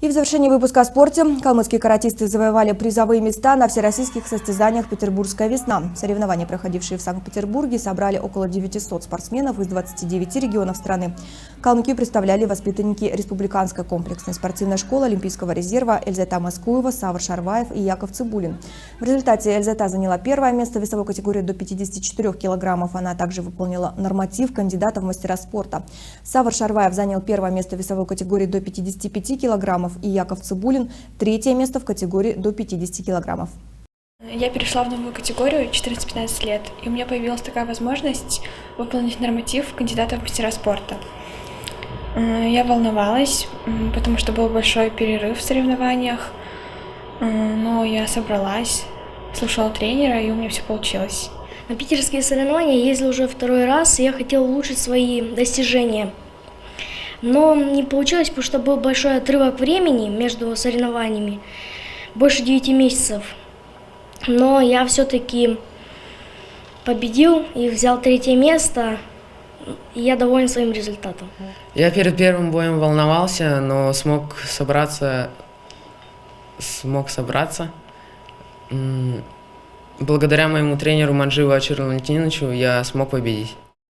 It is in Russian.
И в завершении выпуска о спорте. Калмыцкие каратисты завоевали призовые места на всероссийских состязаниях «Петербургская весна». Соревнования, проходившие в Санкт-Петербурге, собрали около 900 спортсменов из 29 регионов страны. Калмыки представляли воспитанники Республиканской комплексной спортивной школы Олимпийского резерва Эльзета Маскуева, Савр Шарваев и Яков Цибулин. В результате Эльзета заняла первое место в весовой категории до 54 килограммов. Она также выполнила норматив кандидата в мастера спорта. Савр Шарваев занял первое место в весовой категории до 55 килограммов. И Яков Цибулин третье место в категории до 50 килограммов. Я перешла в новую категорию 14-15 лет, и у меня появилась такая возможность выполнить норматив кандидата в мастера спорта. Я волновалась, потому что был большой перерыв в соревнованиях, но я собралась, слушала тренера, и у меня все получилось. На питерские соревнования я ездила уже второй раз, и я хотела улучшить свои достижения. Но не получилось, потому что был большой отрывок времени между соревнованиями, больше 9 месяцев. Но я все-таки победил и взял третье место, и я доволен своим результатом. Я перед первым боем волновался, но смог собраться. Благодаря моему тренеру Манживу Ачиру Валентиновичу я смог победить.